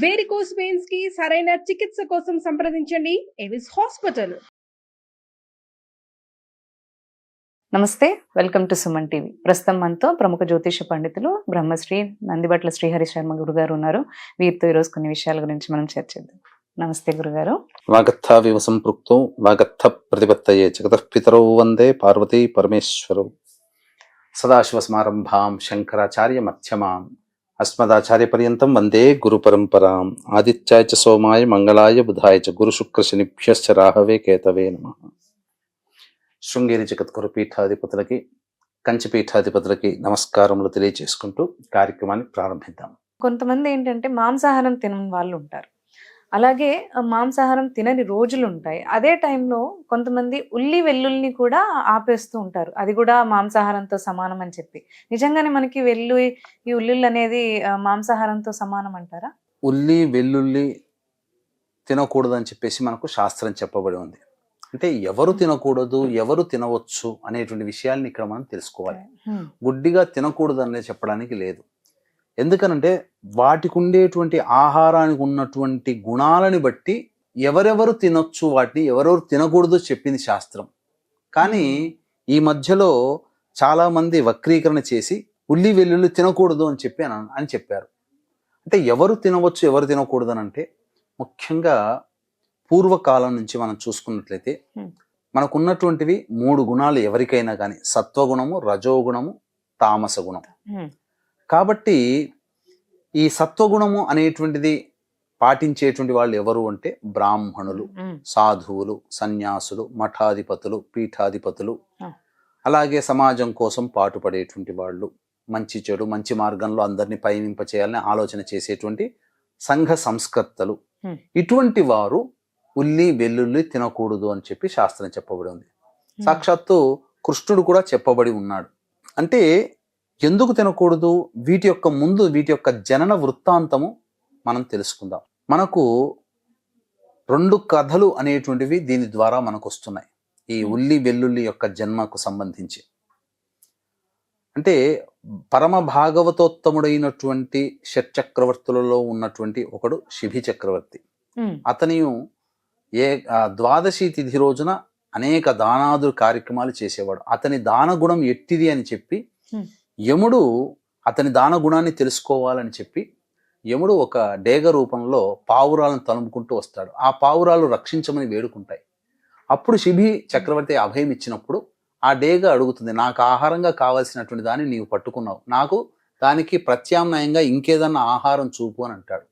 Varicose veins కి సరైన చికిత్స కోసం సంప్రదించండి ఎవిస్ హాస్పిటల్. నమస్తే, వెల్కమ్ టు సుమన్ టీవీ. ప్రస్తుతం మనతో ప్రముఖ జ్యోతిష పండితులు బ్రహ్మశ్రీ నందిబట్ల శ్రీహరి శర్మ గురుగారు ఉన్నారు. వీరితో ఈరోజు కొన్ని విషయాల గురించి మనం చర్చిద్దాం. నమస్తే గురుగారు. వాగర్థావివ సంపృక్తో వాగర్థ ప్రతిపత్తయే జగతః పితరౌ వందే పార్వతీ పరమేశ్వరౌ. సదాశివ సమారంభాం శంకరాచార్య మధ్యమాం అస్మదాచార్య పర్యంతం వందే గురు పరంపరాం. ఆదిత్యాయ చ సోమాయ మంగళాయ బుధాయ చ గురు శుక్ర శనిభ్యశ్చ రాహవే కేతవే నమః. శృంగేరి జగద్గురు పీఠాధిపతులకి, కంచి పీఠాధిపతులకి నమస్కారములు తెలియజేసుకుంటూ కార్యక్రమాన్ని ప్రారంభిద్దాం. కొంతమంది ఏంటంటే మాంసాహారం తినని వాళ్ళు ఉంటారు, అలాగే మాంసాహారం తినని రోజులు ఉంటాయి. అదే టైంలో కొంతమంది ఉల్లి వెల్లుల్ని కూడా ఆపేస్తూ ఉంటారు, అది కూడా మాంసాహారంతో సమానం అని చెప్పి. నిజంగానే మనకి ఈ ఉల్లుళ్ళు అనేది మాంసాహారంతో సమానం అంటారా? ఉల్లి వెల్లుల్లి తినకూడదని చెప్పేసి మనకు శాస్త్రం చెప్పబడి ఉంది. అంటే ఎవరు తినకూడదు, ఎవరు తినవచ్చు అనేటువంటి విషయాల్ని ఇక్కడ మనం తెలుసుకోవాలి. గుడ్డిగా తినకూడదు అనేది చెప్పడానికి లేదు. ఎందుకనంటే వాటికి ఉండేటువంటి ఆహారానికి ఉన్నటువంటి గుణాలని బట్టి ఎవరెవరు తినొచ్చు, వాటిని ఎవరెవరు తినకూడదు చెప్పింది శాస్త్రం. కానీ ఈ మధ్యలో చాలా మంది వక్రీకరణ చేసి ఉల్లి వెల్లుల్లి తినకూడదు అని చెప్పారు. అంటే ఎవరు తినవచ్చు, ఎవరు తినకూడదు అని అంటే, ముఖ్యంగా పూర్వకాలం నుంచి మనం చూసుకున్నట్లయితే మనకున్నటువంటివి 3 గుణాలు ఎవరికైనా కానీ, సత్వగుణము, రజోగుణము, తామస గుణం. కాబట్టి ఈ సత్వగుణము అనేటువంటిది పాటించేటువంటి వాళ్ళు ఎవరు అంటే బ్రాహ్మణులు, సాధువులు, సన్యాసులు, మఠాధిపతులు, పీఠాధిపతులు, అలాగే సమాజం కోసం పాటుపడేటువంటి వాళ్ళు, మంచి చెడు మంచి మార్గంలో అందరినీ పయనింప చేయాలని ఆలోచన చేసేటువంటి సంఘ సంస్కర్తలు, ఇటువంటి వారు ఉల్లి వెల్లుల్లి తినకూడదు అని చెప్పి శాస్త్రం చెప్పబడి ఉంది. సాక్షాత్తు కృష్ణుడు కూడా చెప్పబడి ఉన్నాడు. అంటే ఎందుకు తినకూడదు, వీటి యొక్క జనన వృత్తాంతము మనం తెలుసుకుందాం. మనకు 2 కథలు అనేటువంటివి దీని ద్వారా మనకు వస్తున్నాయి, ఈ ఉల్లి వెల్లుల్లి యొక్క జన్మకు సంబంధించి. అంటే పరమ భాగవతోత్తముడైనటువంటి షట్చక్రవర్తులలో ఉన్నటువంటి ఒకడు శిబి చక్రవర్తి. అతని ద్వాదశి తిథి రోజున అనేక దానాదులు కార్యక్రమాలు చేసేవాడు. అతని దాన గుణం ఎట్టిది అని చెప్పి యముడు అతని దాన గుణాన్ని తెలుసుకోవాలని చెప్పి యముడు ఒక డేగ రూపంలో పావురాలను తలుముకుంటూ వస్తాడు. ఆ పావురాలు రక్షించమని వేడుకుంటాయి. అప్పుడు శిబి చక్రవర్తి అభయం ఇచ్చినప్పుడు ఆ డేగ అడుగుతుంది, నాకు ఆహారంగా కావాల్సినటువంటి దాన్ని నీవు పట్టుకున్నావు, నాకు దానికి ప్రత్యామ్నాయంగా ఇంకేదన్నా ఆహారం చూపు అని అంటాడు.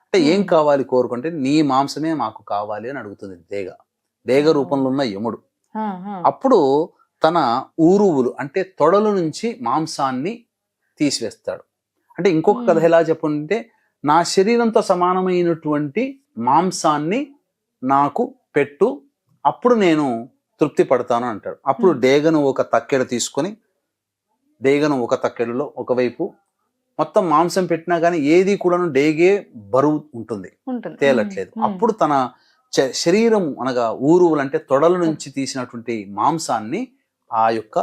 అంటే ఏం కావాలి కోరుకుంటే, నీ మాంసమే మాకు కావాలి అని అడుగుతుంది డేగ రూపంలో ఉన్న యముడు. అప్పుడు తన ఊరువులు అంటే తొడల నుంచి మాంసాన్ని తీసివేస్తాడు. అంటే ఇంకొక కథ ఎలా చెప్పుంటే, నా శరీరంతో సమానమైనటువంటి మాంసాన్ని నాకు పెట్టు, అప్పుడు నేను తృప్తి పడతాను అంటాడు. అప్పుడు డేగను ఒక తక్కెడ తీసుకొని, ఒక తక్కెడలో ఒకవైపు మొత్తం మాంసం పెట్టినా కానీ ఏది కూడాను డేగే బరువు ఉంటుంది, తేలట్లేదు. అప్పుడు తన శరీరం అనగా ఊరువులు అంటే తొడల నుంచి తీసినటువంటి మాంసాన్ని ఆ యొక్క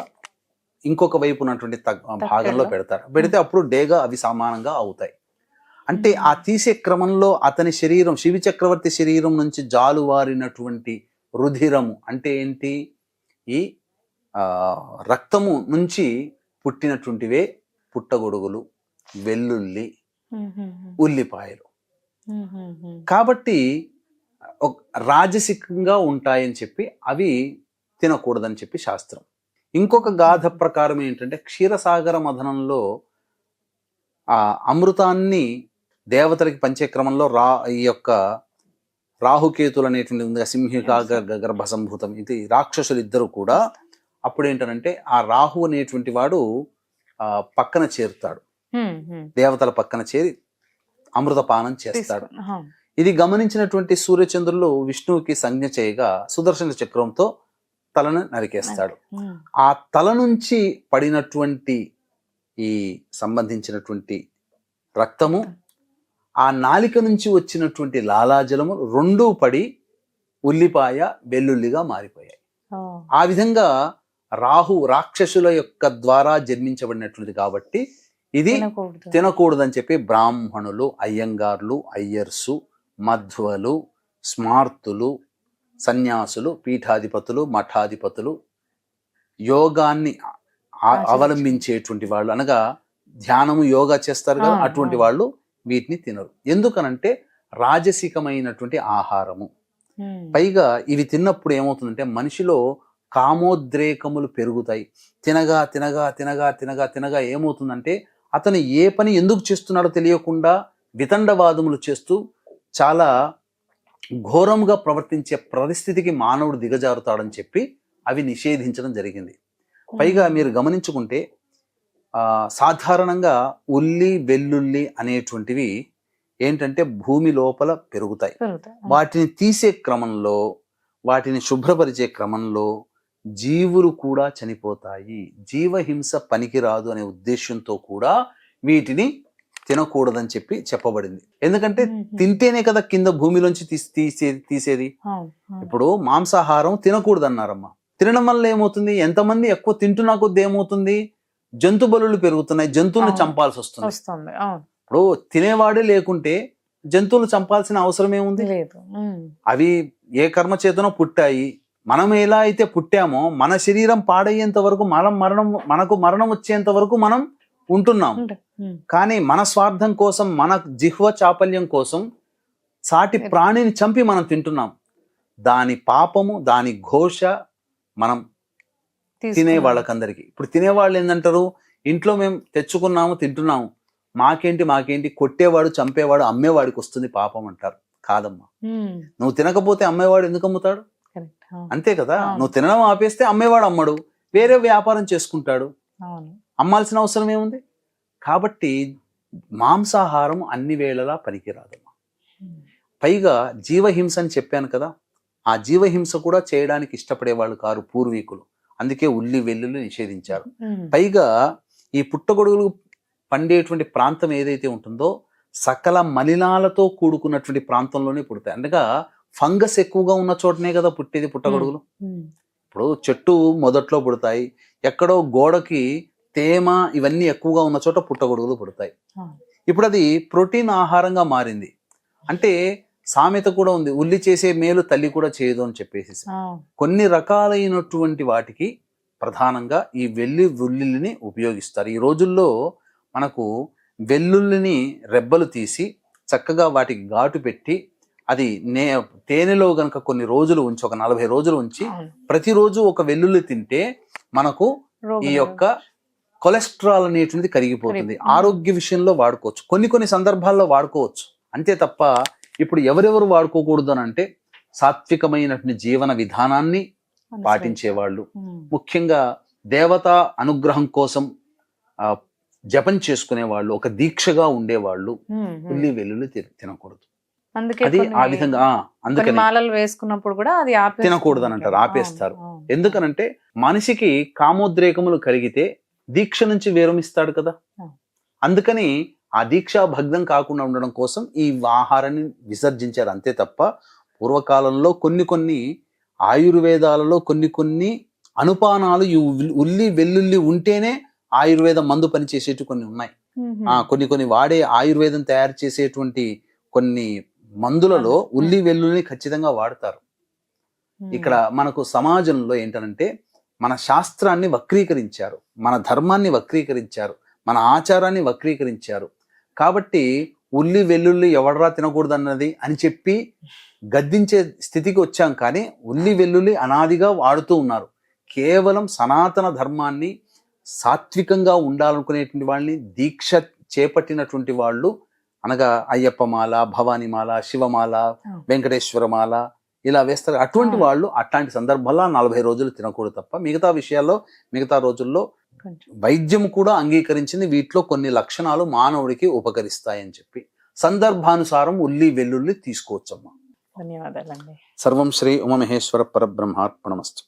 ఇంకొక వైపు ఉన్నటువంటి భాగంలో పెడితే అప్పుడు డేగా అవి సమానంగా అవుతాయి. అంటే ఆ తీసే క్రమంలో అతని శరీరం, శివి చక్రవర్తి శరీరం నుంచి జాలువారినటువంటి రుధిరము అంటే ఏంటి, ఈ రక్తము నుంచి పుట్టినటువంటివే పుట్టగొడుగులు, వెల్లుల్లి, ఉల్లిపాయలు. కాబట్టి రాజసికంగా ఉంటాయని చెప్పి అవి తినకూడదని చెప్పి శాస్త్రం. ఇంకొక గాథ ప్రకారం ఏంటంటే, క్షీరసాగర మథనంలో ఆ అమృతాన్ని దేవతలకి పంచే క్రమంలో ఈ యొక్క రాహుకేతులు అనేటువంటి ఉంది, సింహికా గర్భ సంభూతం, ఇది రాక్షసులు ఇద్దరు కూడా. అప్పుడు ఏంటంటే ఆ రాహు అనేటువంటి వాడు పక్కన చేరుతాడు, దేవతల పక్కన చేరి అమృతపానం చేస్తాడు. ఇది గమనించినటువంటి సూర్యచంద్రులు విష్ణువుకి సంజ్ఞ చేయగా సుదర్శన చక్రంతో తలను నరికేస్తాడు. ఆ తల నుంచి పడినటువంటి ఈ సంబంధించినటువంటి రక్తము, ఆ నాలిక నుంచి వచ్చినటువంటి లాలాజలము రెండూ పడి ఉల్లిపాయ వెల్లుల్లిగా మారిపోయాయి. ఆ విధంగా రాక్షసుల యొక్క ద్వారా జన్మించబడినటువంటిది కాబట్టి ఇది తినకూడదు. తినకూడదని చెప్పి బ్రాహ్మణులు, అయ్యంగార్లు, అయ్యర్సు, మధ్వలు, స్మార్తులు, సన్యాసులు, పీఠాధిపతులు, మఠాధిపతులు, యోగాన్ని అవలంబించేటువంటి వాళ్ళు, అనగా ధ్యానము యోగా చేస్తారు కదా, అటువంటి వాళ్ళు వీటిని తినరు. ఎందుకనంటే రాజసికమైనటువంటి ఆహారము. పైగా ఇవి తిన్నప్పుడు ఏమవుతుందంటే మనిషిలో కామోద్రేకములు పెరుగుతాయి. తినగా తినగా తినగా తినగా తినగా ఏమవుతుందంటే అతను ఏ పని ఎందుకు చేస్తున్నాడో తెలియకుండా వితండవాదములు చేస్తూ చాలా ఘోరంగా ప్రవర్తించే పరిస్థితికి మానవుడు దిగజారుతాడని చెప్పి అవి నిషేధించడం జరిగింది. పైగా మీరు గమనించుకుంటే సాధారణంగా ఉల్లి వెల్లుల్లి అనేటువంటివి ఏంటంటే భూమి లోపల పెరుగుతాయి. వాటిని తీసే క్రమంలో, వాటిని శుభ్రపరిచే క్రమంలో జీవులు కూడా చనిపోతాయి. జీవహింస పనికిరాదు అనే ఉద్దేశంతో కూడా వీటిని తినకూడదని చెప్పి చెప్పబడింది. ఎందుకంటే తింటేనే కదా కింద భూమిలోంచి తీసేది. ఇప్పుడు మాంసాహారం తినకూడదు అన్నారమ్మా. తినడం వల్ల ఏమవుతుంది, ఎంతమంది ఎక్కువ తింటున్నా కొద్ది ఏమవుతుంది, జంతు బలులు పెరుగుతున్నాయి, జంతువులను చంపాల్సి వస్తుంది. ఇప్పుడు తినేవాడే లేకుంటే జంతువులు చంపాల్సిన అవసరం ఏముంది? అవి ఏ కర్మ చేతనో పుట్టాయి. మనం ఎలా అయితే పుట్టామో మన శరీరం పాడయ్యేంత వరకు, మనకు మరణం వచ్చేంత వరకు మనం ఉంటున్నాం. కానీ మన స్వార్థం కోసం, మన జిహ్వ చాపల్యం కోసం సాటి ప్రాణిని చంపి మనం తింటున్నాం. దాని పాపము, దాని ఘోష మనం తినే వాళ్ళకందరికి. ఇప్పుడు తినేవాళ్ళు ఏంటంటారు, ఇంట్లో మేము తెచ్చుకున్నాము తింటున్నాము, మాకేంటి, కొట్టేవాడు, చంపేవాడు, అమ్మేవాడికి వస్తుంది పాపం అంటారు. కాదమ్మా, నువ్వు తినకపోతే అమ్మేవాడు ఎందుకు అమ్ముతాడు? అంతే కదా. నువ్వు తినడం ఆపేస్తే అమ్మేవాడు అమ్మడు, వేరే వ్యాపారం చేసుకుంటాడు, అమ్మాల్సిన అవసరం ఏముంది? కాబట్టి మాంసాహారం అన్ని వేళలా పనికిరాదమ్మా. పైగా జీవహింస అని చెప్పాను కదా, ఆ జీవహింస కూడా చేయడానికి ఇష్టపడేవాళ్ళు కారు పూర్వీకులు. అందుకే ఉల్లి వెల్లుల్లి నిషేధించారు. పైగా ఈ పుట్టగొడుగులు పండేటువంటి ప్రాంతం ఏదైతే ఉంటుందో సకల మలినాలతో కూడుకున్నటువంటి ప్రాంతంలోనే పుడతాయి. అనగా ఫంగస్ ఎక్కువగా ఉన్న చోటనే కదా పుట్టేది పుట్టగొడుగులు. ఇప్పుడు చెట్టు మొదట్లో పుడతాయి, ఎక్కడో గోడకి తేమ ఇవన్నీ ఎక్కువగా ఉన్న చోట పుట్టగొడుగులు పుడతాయి. ఇప్పుడు అది ప్రోటీన్ ఆహారంగా మారింది. అంటే సామెత కూడా ఉంది, ఉల్లి చేసే మేలు తల్లి కూడా చేయదు అని చెప్పేసి. కొన్ని రకాలైనటువంటి వాటికి ప్రధానంగా ఈ వెల్లుల్లిని ఉపయోగిస్తారు. ఈ రోజుల్లో మనకు వెల్లుల్లిని రెబ్బలు తీసి చక్కగా వాటికి ఘాటు పెట్టి అది తేనెలో గనక కొన్ని రోజులు ఉంచి, ఒక 40 రోజులు ఉంచి ప్రతిరోజు ఒక వెల్లుల్లి తింటే మనకు ఈ యొక్క కొలెస్ట్రాల్ అనేటువంటిది కరిగిపోతుంది. ఆరోగ్య విషయంలో వాడుకోవచ్చు, కొన్ని సందర్భాల్లో వాడుకోవచ్చు. అంతే తప్ప ఇప్పుడు ఎవరెవరు వాడుకోకూడదు అని అంటే సాత్వికమైనటువంటి జీవన విధానాన్ని పాటించేవాళ్ళు, ముఖ్యంగా దేవతా అనుగ్రహం కోసం జపం చేసుకునే వాళ్ళు, ఒక దీక్షగా ఉండేవాళ్ళు ఉల్లి వెల్లుల్లి తినకూడదు. అది ఆ విధంగా అందుకని మాలలు వేసుకున్నప్పుడు కూడా అది తినకూడదు అని అంటారు, ఆపేస్తారు. ఎందుకనంటే మనిషికి కామోద్రేకములు కలిగితే దీక్ష నుంచి విరమిస్తాడు కదా. అందుకని ఆ దీక్ష భగ్నం కాకుండా ఉండడం కోసం ఈ ఆహారాన్ని విసర్జించారు. అంతే తప్ప పూర్వకాలంలో కొన్ని ఆయుర్వేదాలలో కొన్ని అనుపానాలు ఈ ఉల్లి వెల్లుల్లి ఉంటేనే ఆయుర్వేద మందు పనిచేసేటు కొన్ని ఉన్నాయి. కొన్ని వాడే ఆయుర్వేదం తయారు చేసేటువంటి కొన్ని మందులలో ఉల్లి వెల్లుల్ని ఖచ్చితంగా వాడతారు. ఇక్కడ మనకు సమాజంలో ఏంటంటే మన శాస్త్రాన్ని వక్రీకరించారు, మన ధర్మాన్ని వక్రీకరించారు, మన ఆచారాన్ని వక్రీకరించారు. కాబట్టి ఉల్లి వెల్లుల్లి ఎవడరా తినకూడదు అన్నది అని చెప్పి గద్దించే స్థితికి వచ్చాం. కానీ ఉల్లి వెల్లుల్లి అనాదిగా వాడుతూ ఉన్నారు. కేవలం సనాతన ధర్మాన్ని, సాత్వికంగా ఉండాలనుకునేటువంటి వాళ్ళని దీక్ష చేపట్టినటువంటి వాళ్ళు, అనగా అయ్యప్పమాల, భవానీమాల, శివమాల, వెంకటేశ్వరమాల ఇలా వేస్తారు. అటువంటి వాళ్ళు అట్లాంటి సందర్భాల్లో 40 రోజులు తినకూడదు తప్ప మిగతా విషయాల్లో, మిగతా రోజుల్లో వైద్యం కూడా అంగీకరించింది. వీటిలో కొన్ని లక్షణాలు మానవుడికి ఉపకరిస్తాయని చెప్పి సందర్భానుసారం ఉల్లి వెల్లుల్లి తీసుకోవచ్చమ్మా. ధన్యవాదాలండి. సర్వం శ్రీ ఉమామహేశ్వర పరబ్రహ్మార్పణమస్తు.